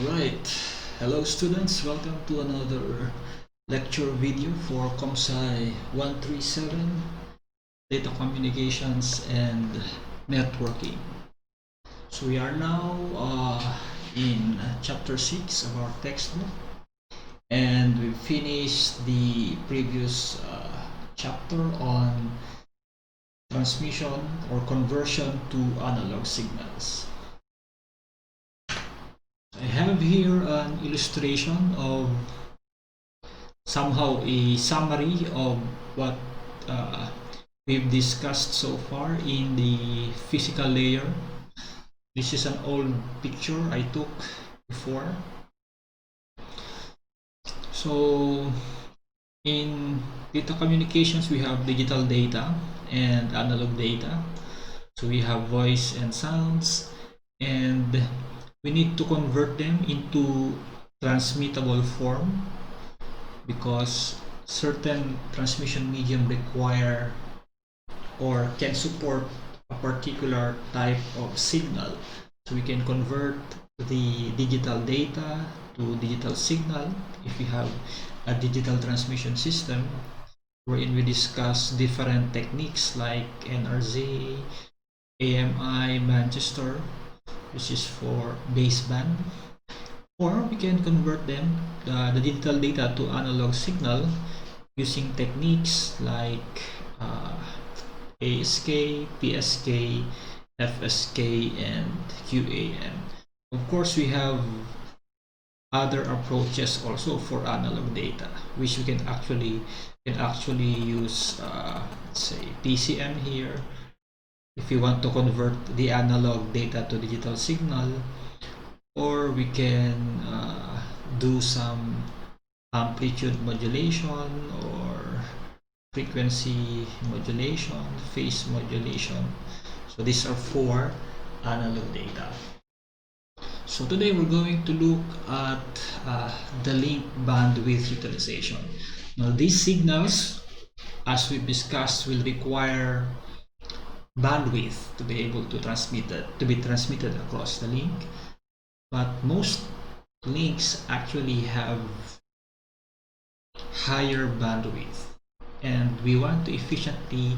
Alright, hello students, welcome to another lecture video for ComSci 137, Data Communications and Networking. So we are now in chapter 6 of our textbook, and we finished the previous chapter on transmission or conversion to analog signals. I have here an illustration of somehow a summary of what we've discussed so far in the physical layer. This is an old picture I took before. So in data communications, we have digital data and analog data. So we have voice and sounds, and we need to convert them into transmittable form because certain transmission medium require or can support a particular type of signal. So we can convert the digital data to digital signal if we have a digital transmission system, wherein we discuss different techniques like NRZ, AMI, Manchester, which is for baseband, or we can convert them, the digital data, to analog signal using techniques like ASK, PSK, FSK, and QAM. Of course, we have other approaches also for analog data, which we can actually use, let's say PCM here, if you want to convert the analog data to digital signal, or we can do some amplitude modulation or frequency modulation, phase modulation. So these are for analog data. So today we're going to look at the link bandwidth utilization. Now these signals, as we've discussed, will require bandwidth to be able to be transmitted across the link, but most links actually have higher bandwidth, and we want to efficiently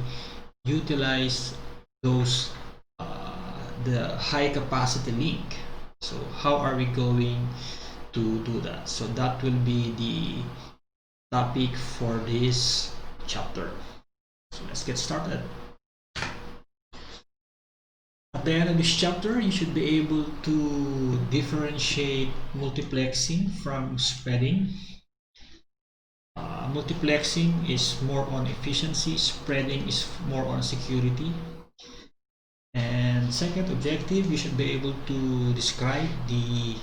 utilize those the high capacity link. So how are we going to do that? So that will be the topic for this chapter. So let's get started. At the end of this chapter, you should be able to differentiate multiplexing from spreading. Multiplexing is more on efficiency, spreading is more on security. And second objective, you should be able to describe the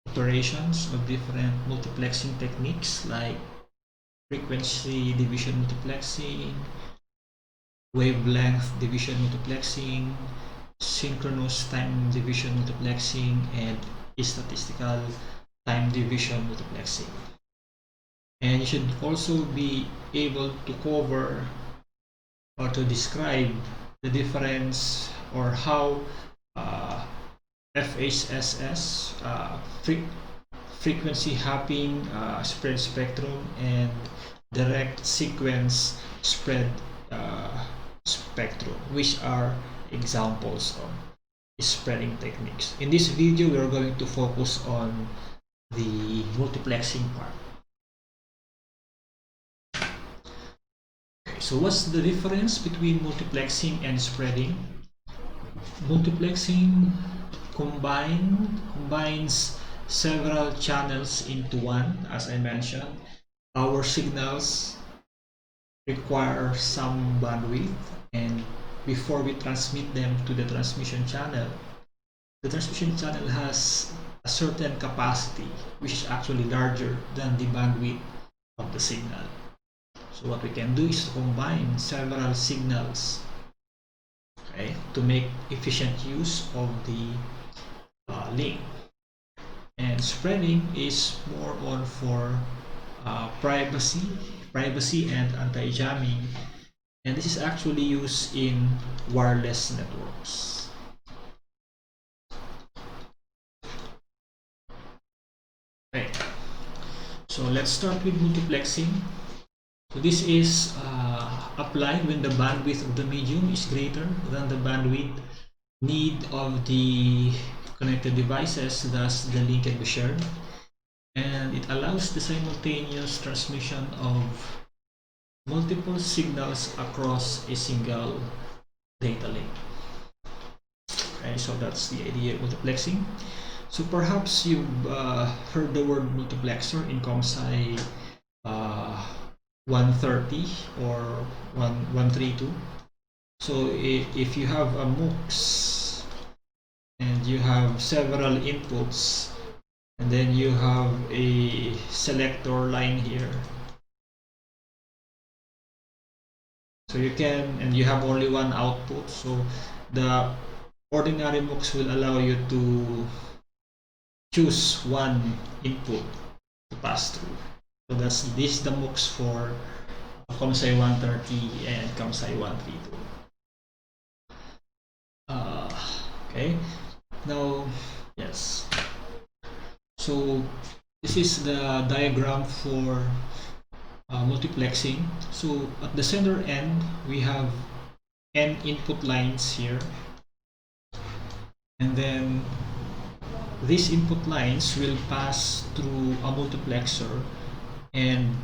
operations of different multiplexing techniques like frequency division multiplexing, wavelength division multiplexing, synchronous time division multiplexing, and statistical time division multiplexing. And you should also be able to cover or to describe the difference or how FHSS, frequency hopping spread spectrum, and direct sequence spread spectrum, which are examples of spreading techniques. In this video, we are going to focus on the multiplexing part. Okay, so what's the difference between multiplexing and spreading? Multiplexing combines several channels into one. As I mentioned, our signals require some bandwidth, and before we transmit them to the transmission channel, the transmission channel has a certain capacity which is actually larger than the bandwidth of the signal. So what we can do is to combine several signals, okay, to make efficient use of the link. And spreading is more on for privacy and anti-jamming, and this is actually used in wireless networks. So let's start with multiplexing. So this is applied when the bandwidth of the medium is greater than the bandwidth need of the connected devices, thus the link can be shared. And it allows the simultaneous transmission of multiple signals across a single data link. Okay, so that's the idea of multiplexing. So perhaps you've heard the word multiplexer in ComSci 130 or 132. So if you have a MOOCs and you have several inputs and then you have a selector line here, so you can, and you have only one output, so the ordinary MOOCs will allow you to choose one input to pass through. So that's this the MOOCs for ComSci 130 and ComSci 132. Okay, now yes, so this is the diagram for multiplexing. So at the center end we have n input lines here, and then these input lines will pass through a multiplexer, and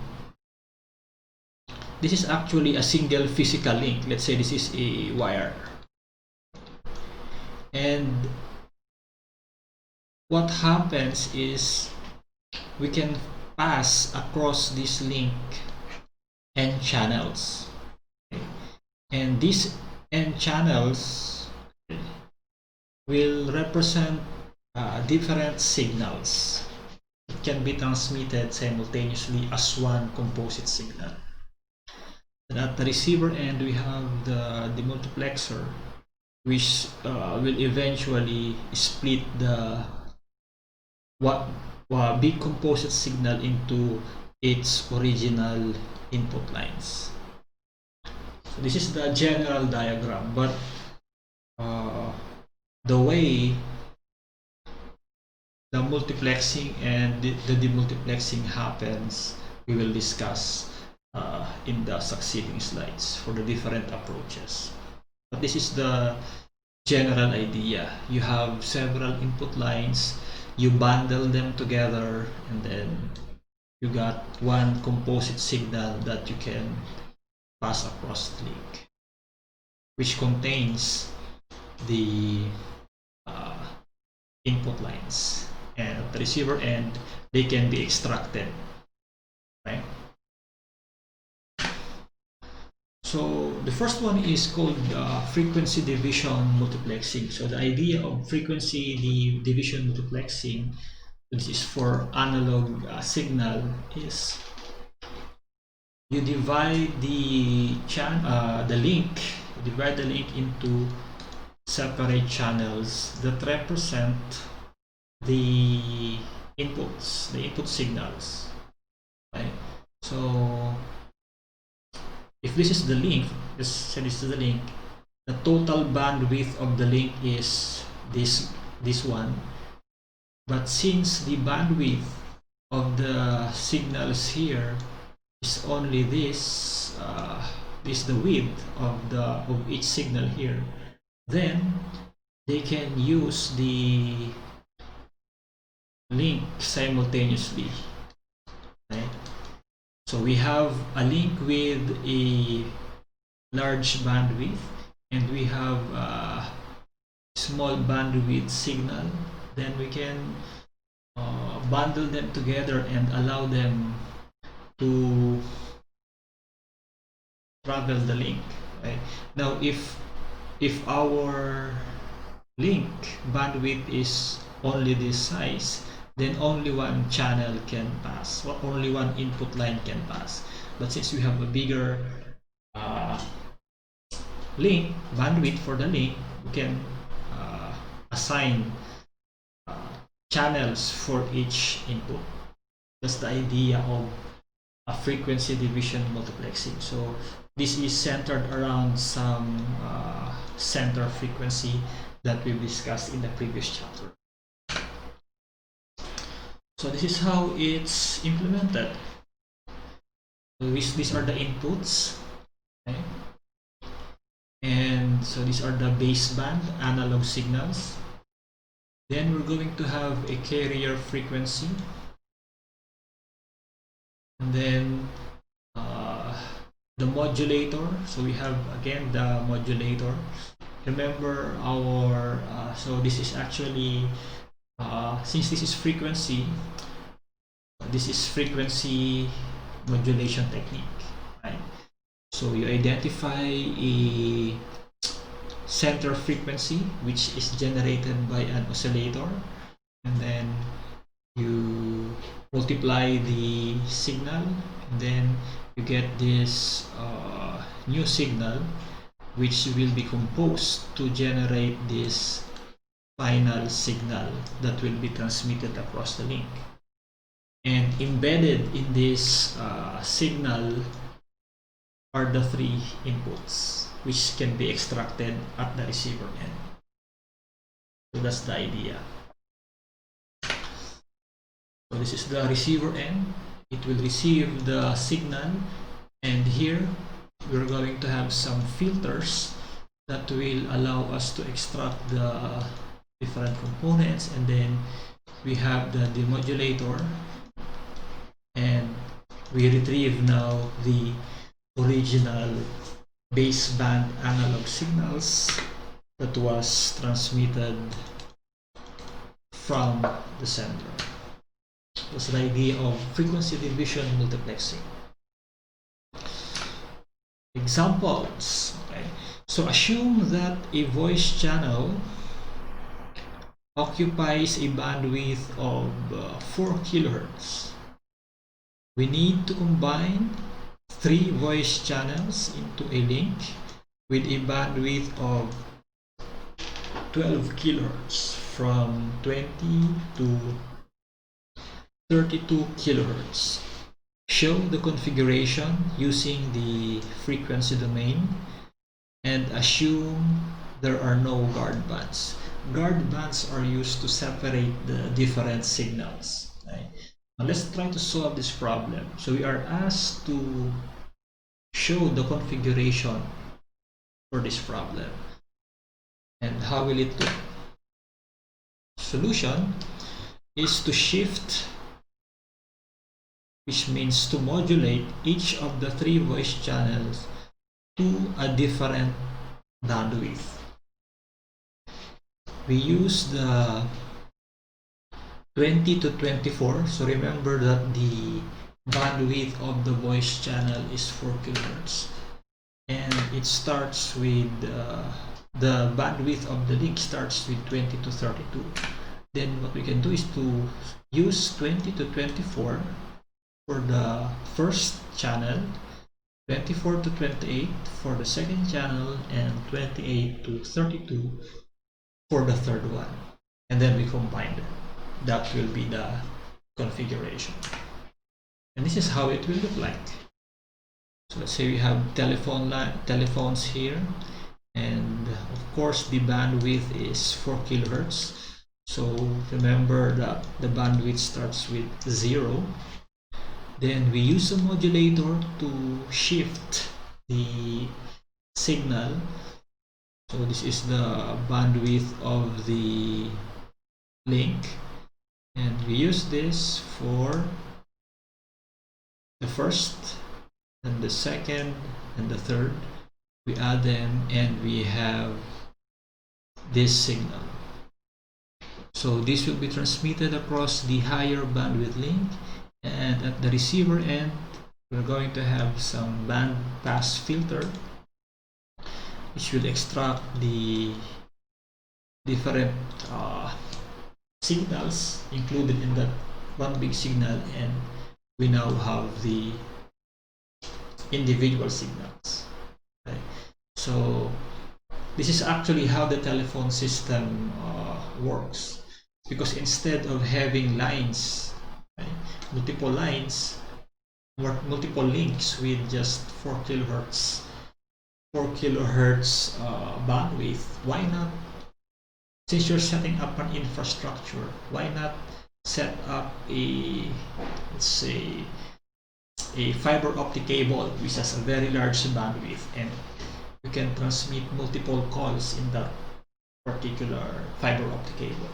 this is actually a single physical link. Let's say this is a wire, and what happens is we can pass across this link n channels, and these n channels will represent different signals. It can be transmitted simultaneously as one composite signal. And at the receiver end we have the demultiplexer, which will eventually split the big composite signal into its original input lines. So this is the general diagram, but the way the multiplexing and the demultiplexing happens, we will discuss in the succeeding slides for the different approaches. But this is the general idea. You have several input lines, you bundle them together, and then you got one composite signal that you can pass across the link, which contains the input lines, and at the receiver end they can be extracted, right? So the first one is called frequency division multiplexing. So the idea of frequency division multiplexing, this is for analog signal, is you divide the link, into separate channels that represent the inputs, the input signals, right? So if this is the link, let's say this is the link, the total bandwidth of the link is this one, but since the bandwidth of the signals here is only this the width of each signal here, then they can use the link simultaneously, right? So we have a link with a large bandwidth, and we have a small bandwidth signal. Then we can bundle them together and allow them to travel the link, right? Now if our link bandwidth is only this size, then only one channel can pass, or only one input line can pass. But since we have a bigger link bandwidth for the link, we can assign channels for each input. That's the idea of a frequency division multiplexing. So this is centered around some center frequency that we discussed in the previous chapter. So this is how it's implemented. So these are the inputs, okay? And so these are the baseband analog signals. Then we're going to have a carrier frequency, and then the modulator. So we have again the modulator. Remember our so this is actually since this is frequency modulation technique, right? So you identify a center frequency which is generated by an oscillator, and then you multiply the signal, and then you get this new signal which will be composed to generate this final signal that will be transmitted across the link. And embedded in this signal are the three inputs which can be extracted at the receiver end. So that's the idea. So this is the receiver end. It will receive the signal, and here we're going to have some filters that will allow us to extract the different components, and then we have the demodulator, and we retrieve now the original baseband analog signals that was transmitted from the sender. That's the idea of frequency division multiplexing. Examples. Okay. So assume that a voice channel occupies a bandwidth of 4 kilohertz. We need to combine 3 voice channels into a link with a bandwidth of 12 kilohertz from 20 to 32 kilohertz. Show the configuration using the frequency domain and assume there are no guard bands. Guard bands are used to separate the different signals. Right? Now let's try to solve this problem. So we are asked to show the configuration for this problem. And how will it look? Solution is to shift, which means to modulate each of the 3 voice channels to a different bandwidth. We use the 20 to 24. So remember that the bandwidth of the voice channel is 4 kilohertz, and it starts with the bandwidth of the link starts with 20 to 32. Then what we can do is to use 20 to 24 for the first channel, 24 to 28 for the second channel, and 28 to 32 for the third one, and then we combine them. That will be the configuration, and this is how it will look like. So let's say we have telephones here, and of course the bandwidth is 4 kilohertz. So remember that the bandwidth starts with 0. Then we use a modulator to shift the signal. So this is the bandwidth of the link, and we use this for the first and the second and the third. We add them and we have this signal. So this will be transmitted across the higher bandwidth link, and at the receiver end we're going to have some band pass filter which will extract the different signals included in that one big signal, and we now have the individual signals. Okay. So this is actually how the telephone system works, because instead of having lines, right, multiple lines, multiple links with just 4 kilohertz bandwidth, why not, since you're setting up an infrastructure, why not set up a, let's say, a fiber optic cable which has a very large bandwidth, and you can transmit multiple calls in that particular fiber optic cable.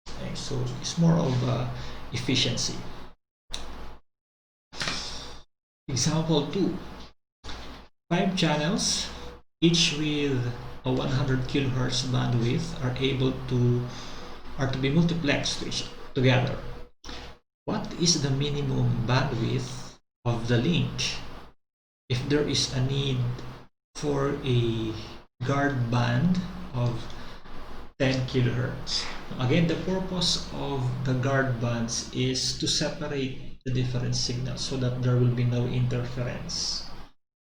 Okay, so it's more of efficiency. Example 2, 5 channels, each with a 100 kilohertz bandwidth, are to be multiplexed together. What is the minimum bandwidth of the link if there is a need for a guard band of 10 kilohertz? Again, the purpose of the guard bands is to separate the different signals so that there will be no interference.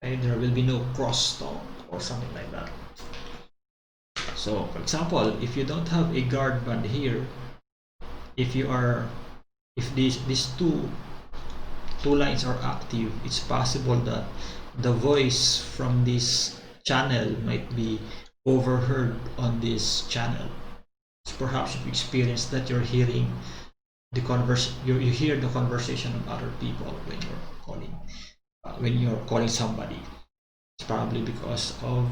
Okay? There will be no crosstalk or something like that. So, for example, if you don't have a guard band here, if these two lines are active, it's possible that the voice from this channel might be overheard on this channel. So perhaps you've experienced that you're hearing you hear the conversation of other people when you're calling somebody. It's probably because of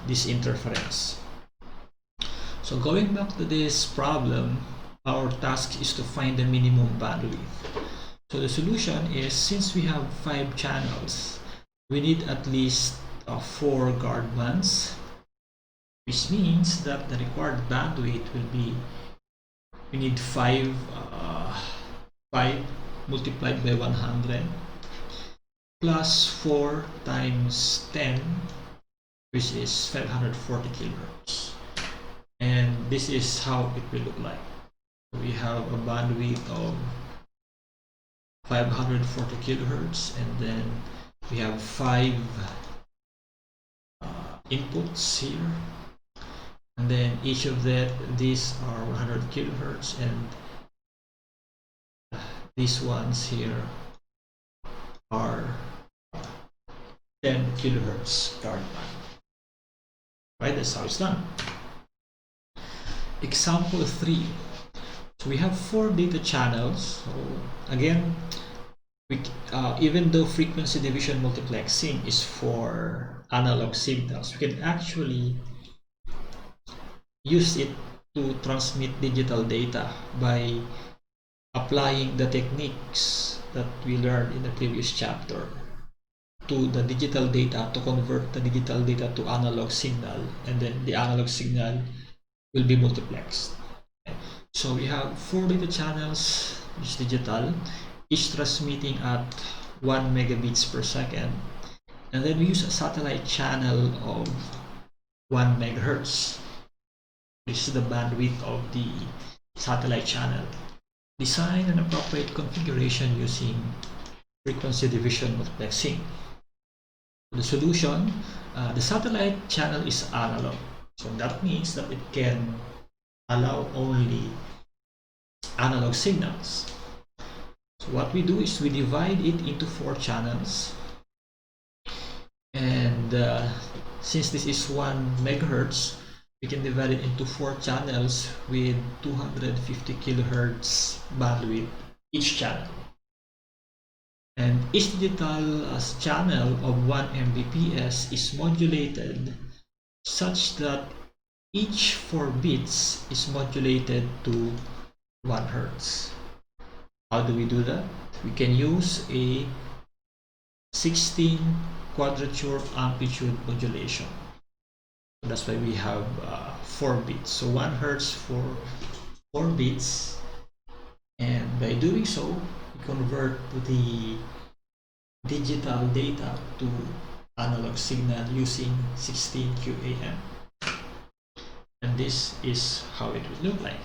this interference. So going back to this problem, our task is to find the minimum bandwidth. So the solution is, since we have 5 channels, we need at least 4 guard bands, which means that the required bandwidth will be, we need 5 multiplied by 100 plus 4 times 10, which is 540 kilohertz. And this is how it will look like. We have a bandwidth of 540 kilohertz, and then we have 5 inputs here, and then each of these are 100 kilohertz, and these ones here are 10 kilohertz guard band. Right, that's how it's done. Example 3. So we have 4 data channels. So again, even though frequency division multiplexing is for analog signals, we can actually use it to transmit digital data by applying the techniques that we learned in the previous chapter to the digital data, to convert the digital data to analog signal, and then the analog signal will be multiplexed. Okay. So we have 4 data channels, which is digital, each transmitting at 1 megabits per second, and then we use a satellite channel of 1 megahertz. This is the bandwidth of the satellite channel. Design an appropriate configuration using frequency division multiplexing. The solution, the satellite channel is analog, so that means that it can allow only analog signals. So what we do is we divide it into 4 channels, and since this is 1 megahertz, we can divide it into 4 channels with 250 kilohertz bandwidth each channel. And each digital channel of 1 Mbps is modulated such that each 4 bits is modulated to 1 hertz. How do we do that? We can use a 16 quadrature amplitude modulation. That's why we have 4 bits. So 1 hertz for 4 bits. And by doing so, we convert the digital data to analog signal using 16 QAM. And this is how it would look like.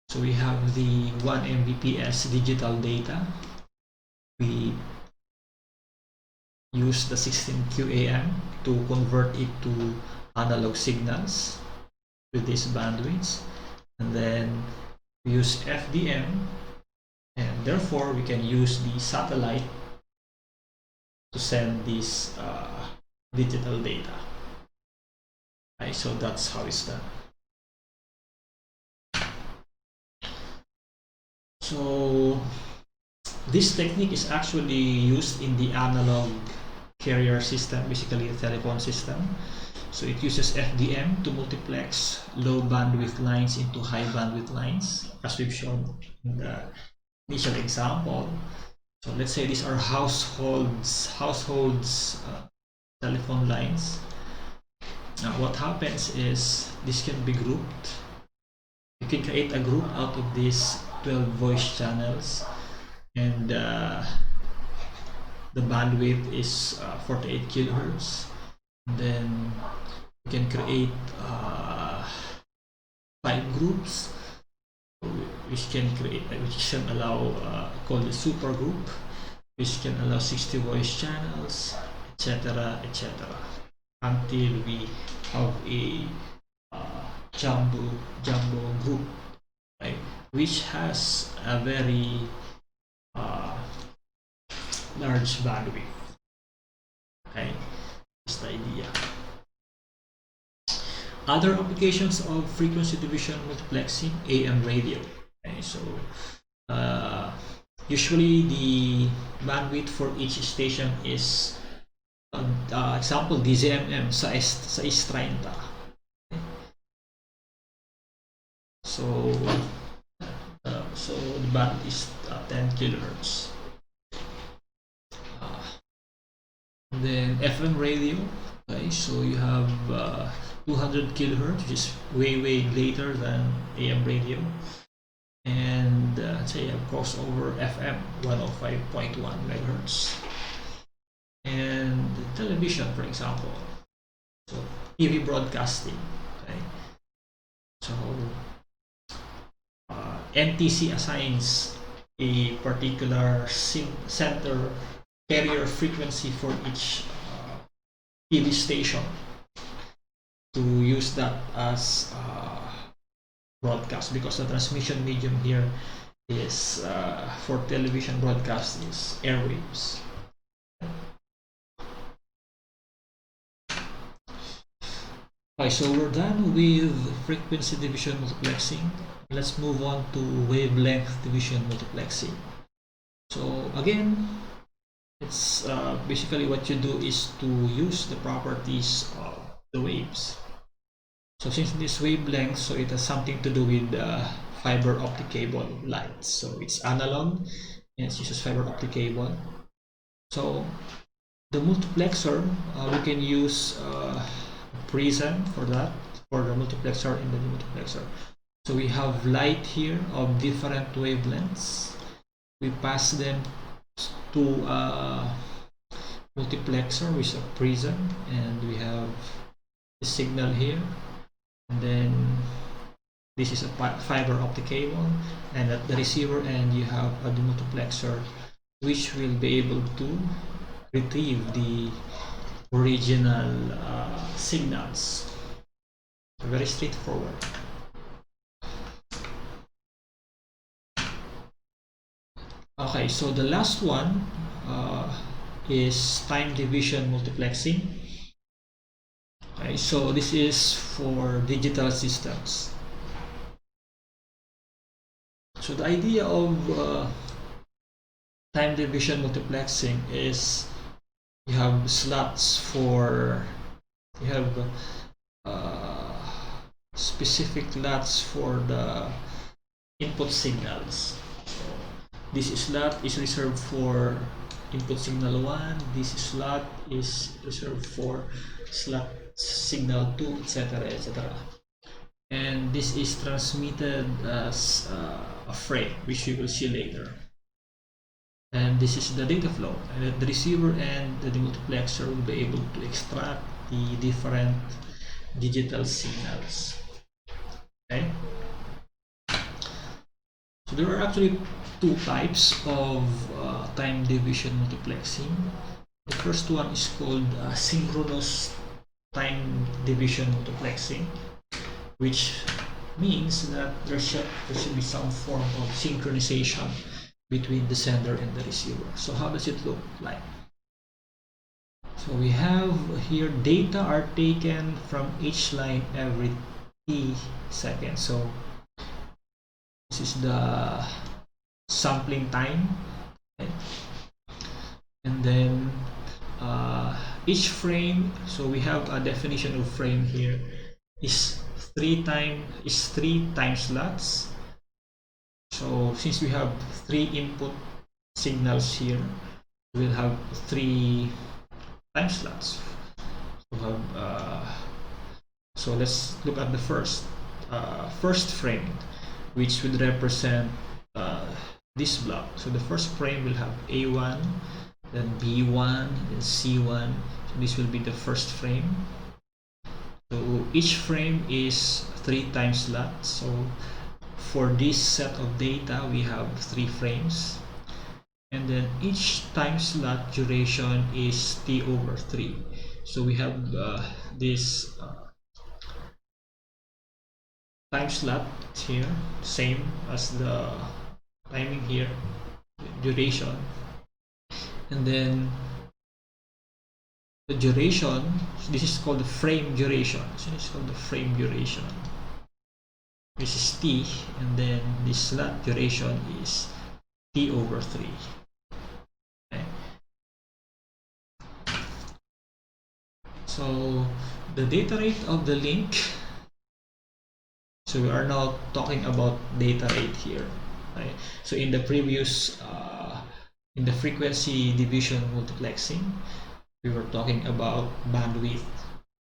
So we have the 1 Mbps digital data. We use the 16 QAM to convert it to analog signals with these bandwidths, and then we use FDM, and therefore we can use the satellite to send this digital data. Okay, so that's how it's done. So this technique is actually used in the analog carrier system, basically a telephone system. So it uses FDM to multiplex low bandwidth lines into high bandwidth lines, as we've shown in the initial example. So let's say these are households telephone lines. Now what happens is this can be grouped. You can create a group out of these 12 voice channels, and the bandwidth is 48 kilohertz. Then you can create 5 groups, which can allow called a super group, which can allow 60 voice channels, etc., etc., until we have a jumbo group, right, which has a very large bandwidth. Okay, that's the idea. Other applications of frequency division multiplexing: AM radio. Okay, so usually the bandwidth for each station is example DZMM sa is 30. So the band is 10 kilohertz. Then FM radio. Okay, so you have 200 kilohertz, which is way greater than AM radio, and say a crossover FM 105.1 megahertz. And television, for example, so TV broadcasting. Okay, so NTC assigns a particular center carrier frequency for each TV station to use that as broadcast, because the transmission medium here is for television broadcast is airwaves. Okay, so we're done with frequency division multiplexing. Let's move on to wavelength division multiplexing. So again, it's basically what you do is to use the properties of the waves. So since this wavelength, so it has something to do with fiber optic cable lines. So it's analog and it uses fiber optic cable. So the multiplexer, we can use prism for that, for the multiplexer in the multiplexer. So we have light here of different wavelengths. We pass them to a multiplexer with a prism, and we have the signal here, and then this is a fiber optic cable, and at the receiver end you have a demultiplexer, which will be able to retrieve the original signals. Very straightforward. Okay, so the last one is time division multiplexing. Okay, so this is for digital systems. So the idea of time division multiplexing is you have slots for, you have specific slots for the input signals. So this slot is reserved for input signal 1, this slot is reserved for slot signal 2, etc., etc. And this is transmitted as a frame, which we will see later. And this is the data flow, and at the receiver end the demultiplexer will be able to extract the different digital signals. Okay, so there are actually two types of time division multiplexing. The first one is called synchronous time division multiplexing, which means that there should be some form of synchronization between the sender and the receiver. So how does it look like? So we have here data are taken from each line every t seconds. So this is the sampling time. Okay. And then each frame, so we have a definition of frame here, is three time slots. So since we have three input signals here, we'll have three time slots. So let's look at the first frame, which would represent this block. So the first frame will have A1, then B1, then C1. So this will be the first frame. So each frame is three time slots. So for this set of data, we have three frames. And then each time slot duration is T over 3. So we have this time slot here, same as the timing here, duration. And then the duration, so this is called the frame duration. So this is called the frame duration. This is T, and then this slot duration is T over 3. Okay. So the data rate of the link, so we are now talking about data rate here. Right? So in the previous, in the frequency division multiplexing, we were talking about bandwidth.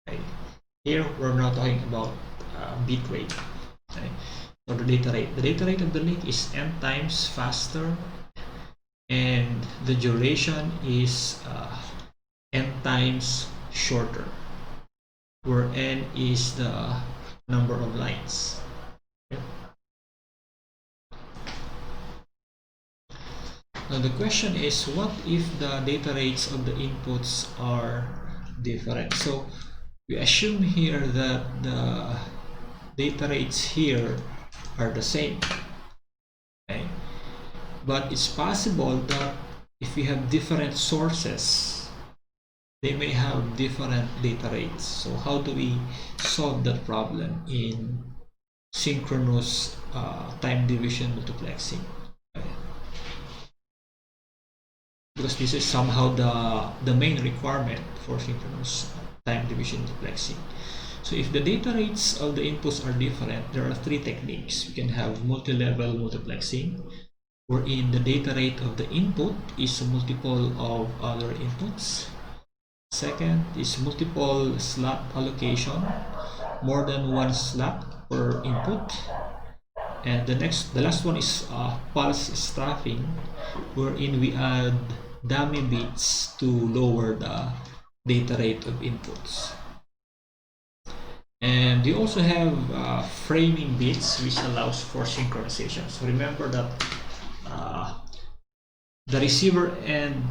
Right? Here we're now talking about bit rate. Okay? So the data rate of the link is n times faster, and the duration is n times shorter, where n is the number of lines. Okay. Now the question is, what if the data rates of the inputs are different? So we assume here that the data rates here are the same. Okay? But it's possible that if we have different sources, they may have different data rates. So how do we solve that problem in synchronous time division multiplexing? Okay. Because this is somehow the main requirement for synchronous time division multiplexing. So if the data rates of the inputs are different, there are three techniques. We can have multi-level multiplexing, wherein the data rate of the input is a multiple of other inputs. Second is multiple slot allocation, more than one slot per input. And the last one is pulse stuffing, wherein we add dummy bits to lower the data rate of inputs. And we also have framing bits, which allows for synchronization. So remember that the receiver end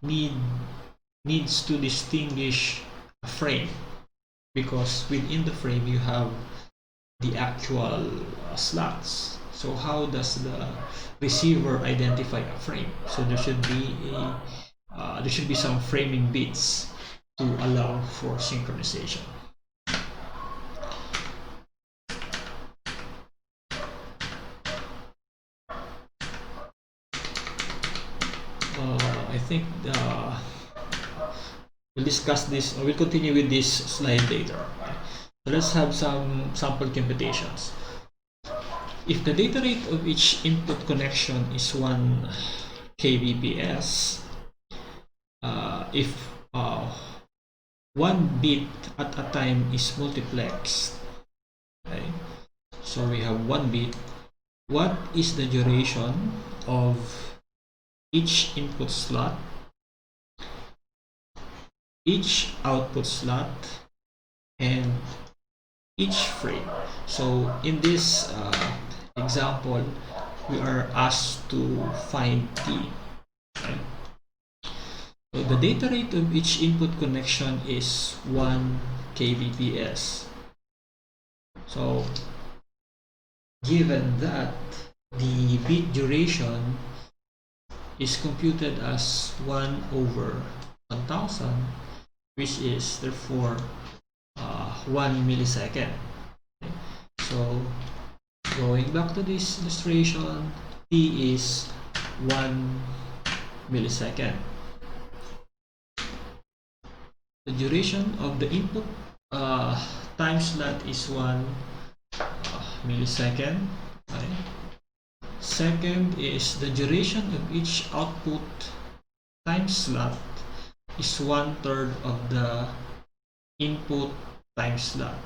needs to distinguish a frame, because within the frame you have the actual slots. So how does the receiver identify a frame? So there should be some framing bits to allow for synchronization. I think we'll discuss this, or we'll continue with this slide later. So let's have some sample computations. If the data rate of each input connection is 1 kbps, if 1 bit at a time is multiplexed, okay? So we have 1 bit. What is the duration of each input slot, each output slot, and each frame? So in this example, we are asked to find T. Right? So the data rate of each input connection is 1 kbps. So given that the bit duration is computed as 1 over 1000, which is therefore 1 millisecond. Okay. So going back to this illustration, t is 1 millisecond. The duration of the input time slot is 1 millisecond. Okay. Second is the duration of each output time slot is 1/3 of the input time slot.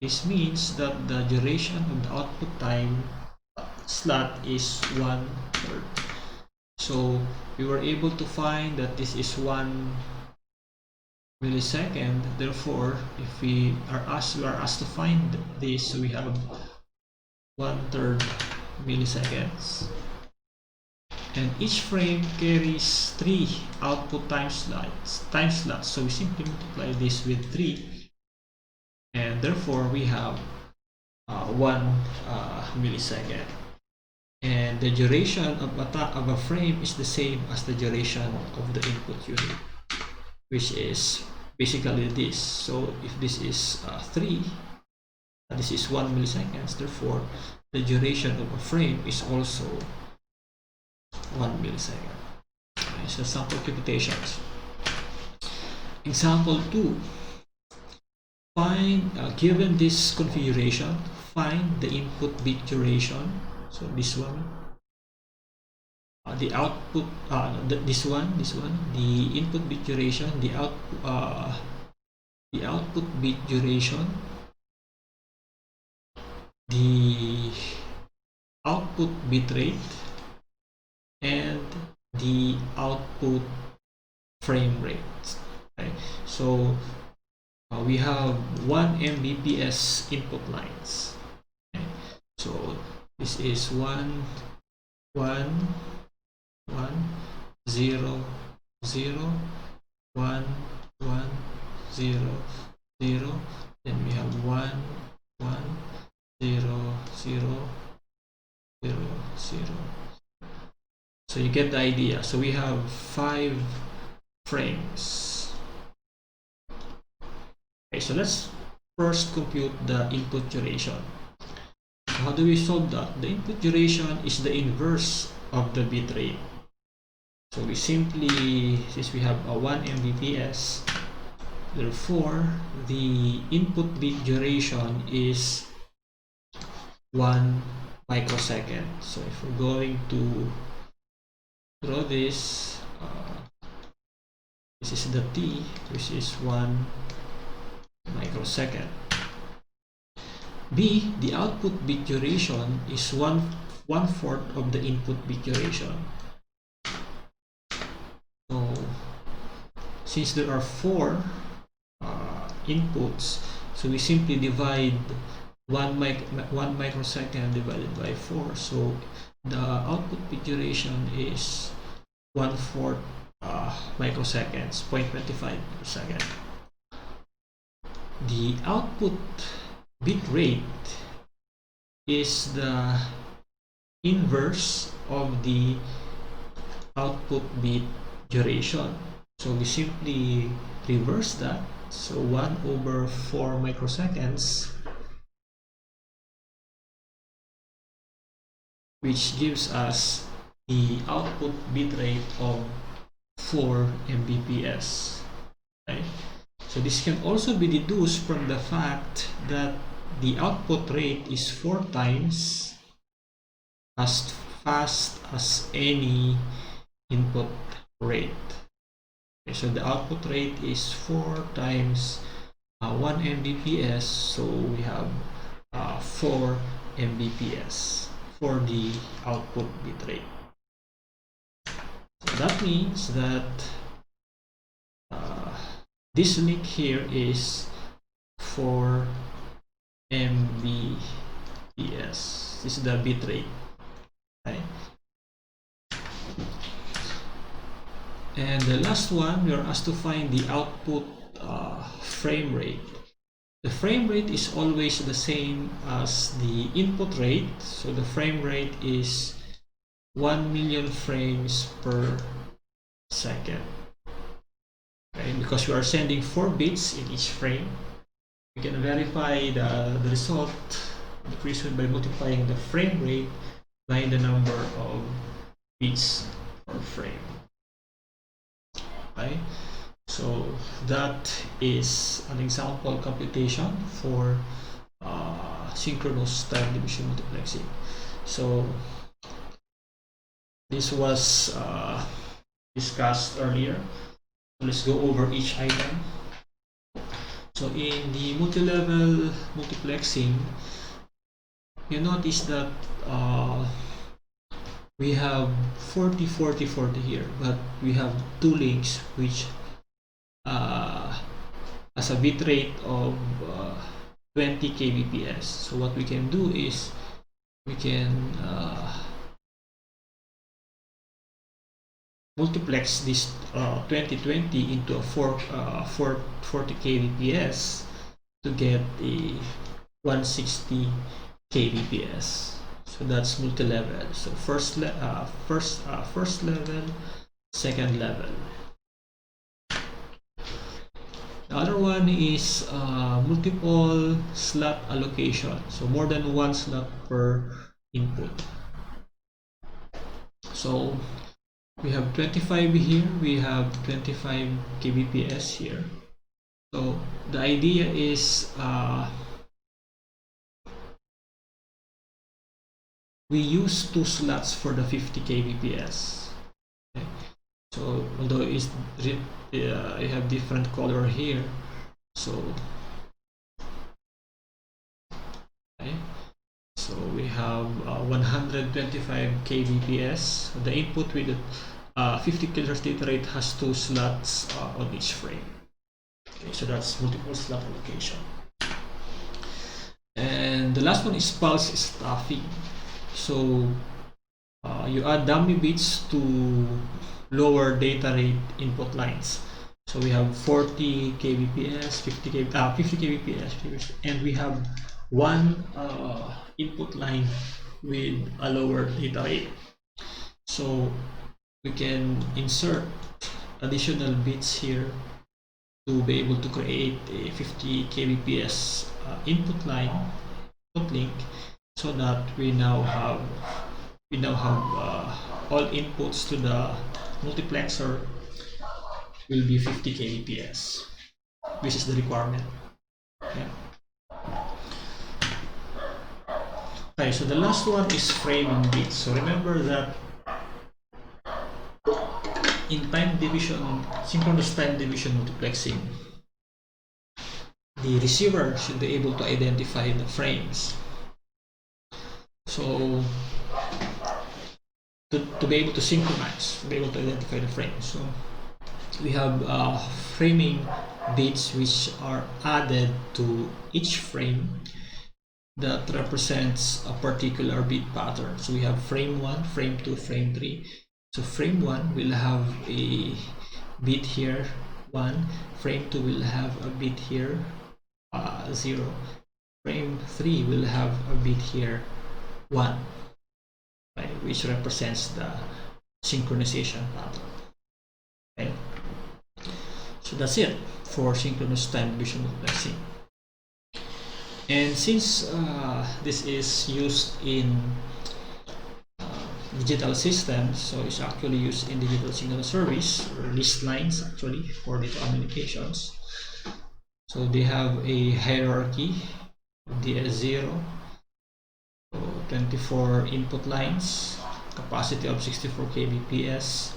This means that the duration of the output time slot is 1/3. So we were able to find that this is 1 millisecond. Therefore, if we are asked to find this, we have 1/3 milliseconds. And each frame carries 3 output time slots. So we simply multiply this with 3, and therefore we have 1 millisecond. And the duration of a frame is the same as the duration of the input unit, which is basically this. So if this is 3, this is 1 milliseconds. Therefore, the duration of a frame is also 1 millisecond. Okay, so sample computations. Example 2. Find, given this configuration, find the input bit duration. So this one. The output, this one, the input bit duration, the output bit duration, the output bit rate, and the output frame rate. Okay, so we have 1 Mbps input lines. Okay, so this is 1 1 1 0 0 1 1 0 0. Then we have 1 1 0 0 0 0. So you get the idea. So we have 5 frames. Okay, so let's first compute the input duration. So how do we solve that? The input duration is the inverse of the bit rate. So we simply, since we have a 1 Mbps, therefore the input bit duration is 1 microsecond. So if we're going to draw this, this is the t, which is 1 microsecond. B, the output bit duration is 1/4 of the input bit duration. So since there are 4 inputs, so we simply divide 1 microsecond divided by 4. So the output bit duration is 1/4 microseconds, 0.25 microsecond. The output bit rate is the inverse of the output bit duration. So we simply reverse that. So 1/4 microseconds, which gives us the output bit rate of 4 Mbps. Okay? So this can also be deduced from the fact that the output rate is 4 times as fast as any input rate. Okay, so the output rate is 4 times 1 Mbps, so we have 4 Mbps for the output bit rate. So that means that this link here is 4 Mbps. This is the bit rate. Okay. And the last one, we are asked to find the output frame rate. The frame rate is always the same as the input rate. So the frame rate is 1 million frames per second. Okay, because we are sending 4 bits in each frame, we can verify the result of the equation by multiplying the frame rate by the number of bits per frame. Okay, so that is an example computation for synchronous time division multiplexing. So this was discussed earlier. Let's go over each item. So in the multi-level multiplexing, you notice that we have 40, 40, 40 here, but we have two links which has a bit rate of 20 kbps. So what we can do is we can multiplex this 2020 into a 40 kbps to get a 160 kbps. So that's multi-level. So first level, second level. The other one is multiple slot allocation. So more than one slot per input. So we have 25 here, we have 25 kbps here. So the idea is we use two slots for the 50 kbps. Okay. So although it's I have different color here, so okay. So we have 125 kbps. The input with the 50 kHz data rate has two slots on each frame. Okay, so that's multiple slot allocation. And the last one is pulse stuffing. So you add dummy bits to lower data rate input lines. So we have 40 kbps, 50 kbps, and we have one input line with a lower data rate. So we can insert additional bits here to be able to create a 50 kbps input line, input link, so that we now have all inputs to the multiplexer will be 50 kbps. This is the requirement. Yeah. Okay, so the last one is framing bits. So remember that in time division, synchronous time division multiplexing, the receiver should be able to identify the frames. So to be able to synchronize, to be able to identify the frames. So we have framing bits which are added to each frame that represents a particular bit pattern. So we have frame 1, frame 2, frame 3. So frame 1 will have a bit here 1, frame 2 will have a bit here 0, frame 3 will have a bit here 1, right, which represents the synchronization pattern. Okay. So that's it for synchronous time division multiplexing. And since this is used in digital systems, so it's actually used in digital signal service or list lines actually for data communications. So they have a hierarchy, DS0, so 24 input lines, capacity of 64 kbps,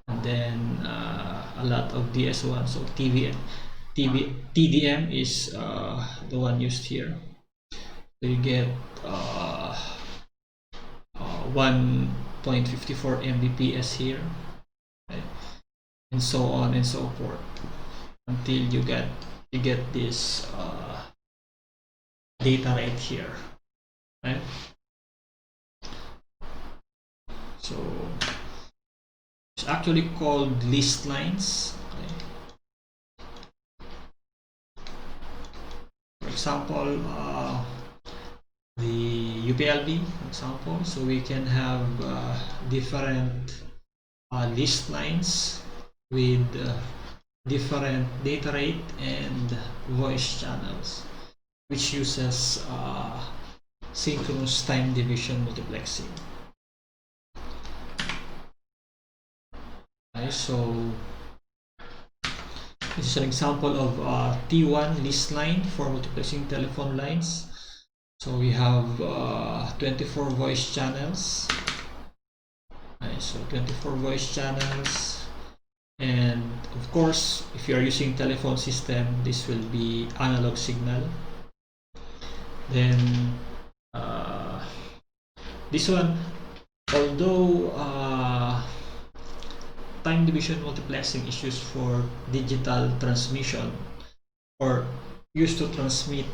and then a lot of DS1. So TDM is the one used here. So you get 1.54 Mbps here, okay, and so on and so forth until you get this data right here, right? So it's actually called list lines. Okay. For example, the UPLB, for example, so we can have different list lines with different data rate and voice channels, which uses synchronous time division multiplexing. Okay, so this is an example of T1 list line for multiplexing telephone lines. So we have 24 voice channels. Okay, so 24 voice channels, and of course, if you are using telephone system, this will be analog signal. Then this one, although time division multiplexing is used for digital transmission or used to transmit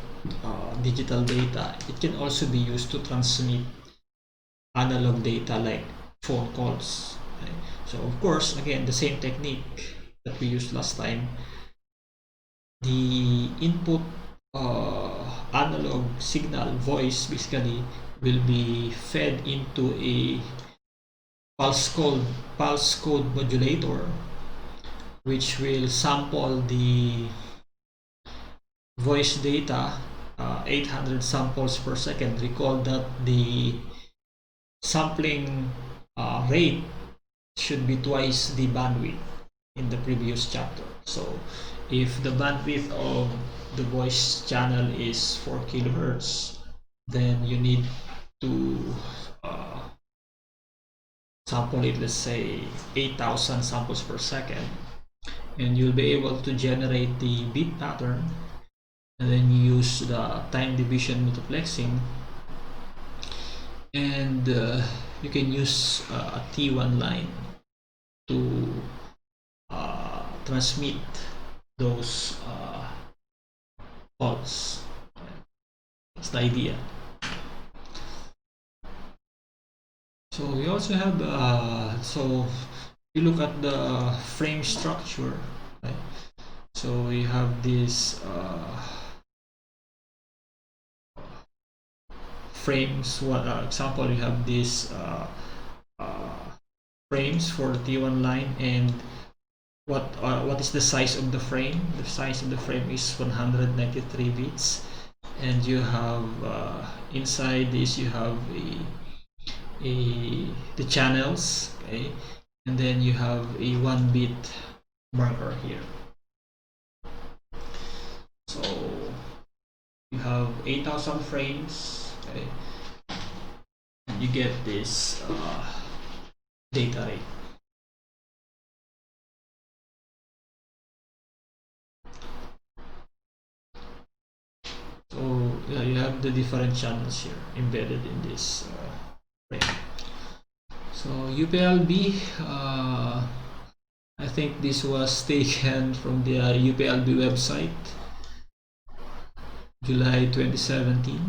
digital data, it can also be used to transmit analog data like phone calls. Okay? So of course, again, the same technique that we used last time. The input analog signal voice basically will be fed into a pulse code modulator, which will sample the voice data 800 samples per second. Recall that the sampling rate should be twice the bandwidth in the previous chapter. So if the bandwidth of the voice channel is 4 kilohertz, then you need to sample it, let's say 8,000 samples per second, and you'll be able to generate the bit pattern, and then you use the time division multiplexing, and you can use a T1 line to transmit those calls. That's the idea. So we also have so you look at the frame structure, right? So we have this frames. One example, you have this frames for the T1 line, and what is the size of the frame? The size of the frame is 193 bits, and you have inside this you have the channels, okay, and then you have a 1-bit marker here. So you have 8,000 frames, okay, and you get this data rate. So yeah, you have the different channels here embedded in this frame. So UPLB, I think this was taken from the UPLB website, July 2017.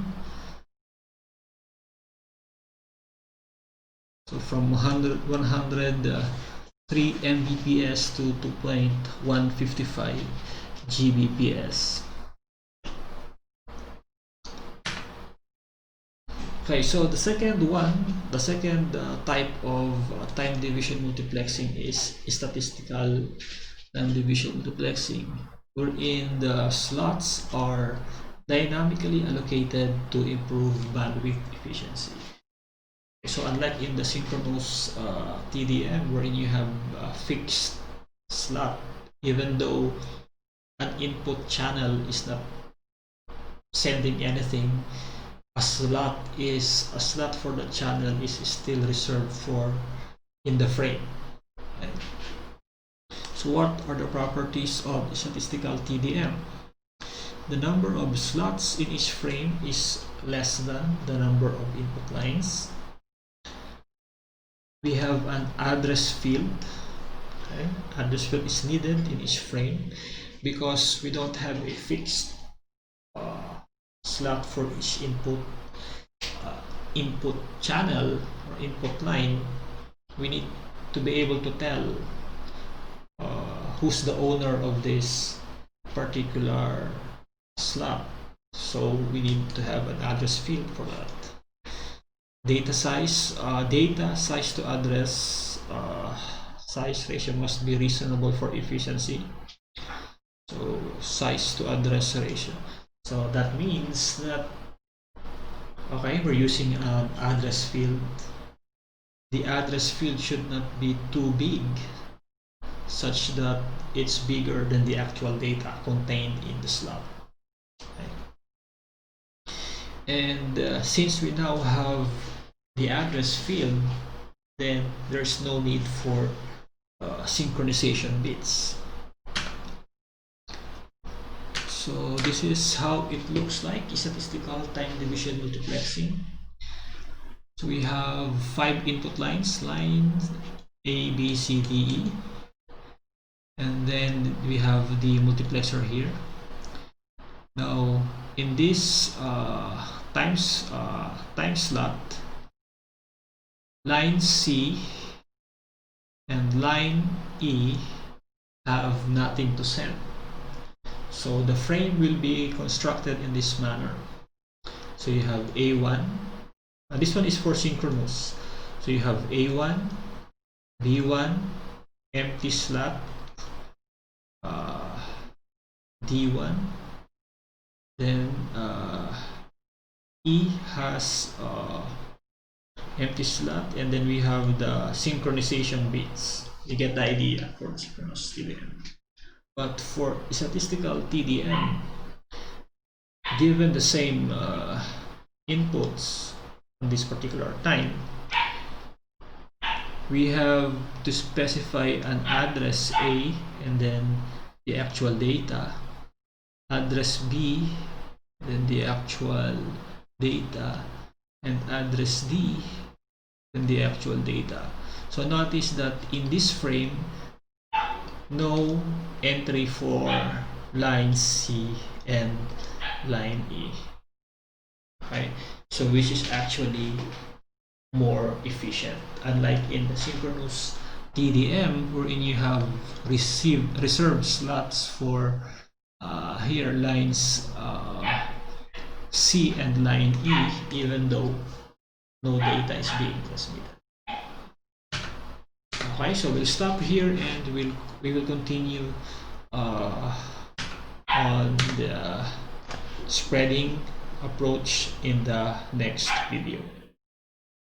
So from 103 Mbps to 2.155 Gbps. Okay, so the second type of time division multiplexing is statistical time division multiplexing, wherein the slots are dynamically allocated to improve bandwidth efficiency. So unlike in the synchronous TDM, wherein you have a fixed slot, even though an input channel is not sending anything, a slot for the channel is still reserved for in the frame. Okay. So what are the properties of statistical TDM? The number of slots in each frame is less than the number of input lines. We have an address field. Okay. Address field is needed in each frame because we don't have a fixed slot for each input channel or input line. We need to be able to tell who's the owner of this particular slot. So we need to have an address field for that. Data size to address size ratio must be reasonable for efficiency. So size to address ratio. So that means that, okay, we're using an address field. The address field should not be too big such that it's bigger than the actual data contained in the slot. Right? And since we now have the address field, then there's no need for synchronization bits. So this is how it looks like, statistical time division multiplexing. So we have 5 input lines, lines A, B, C, D, E. And then we have the multiplexer here. Now in this time slot, line C and line E have nothing to send. So the frame will be constructed in this manner. So you have A1, this one is for synchronous. So you have A1, B1, empty slot, D1, then E has empty slot, and then we have the synchronization bits. You get the idea for synchronous TDM. But for statistical TDM, given the same inputs on this particular time, we have to specify an address A and then the actual data, address B, then the actual data, and address D, then the actual data. So notice that in this frame, no entry for line C and line E. Okay, so which is actually more efficient, unlike in the synchronous TDM, wherein you have reserved slots for here lines C and line E, even though no data is being transmitted. Okay, so we'll stop here and we will continue on the spreading approach in the next video.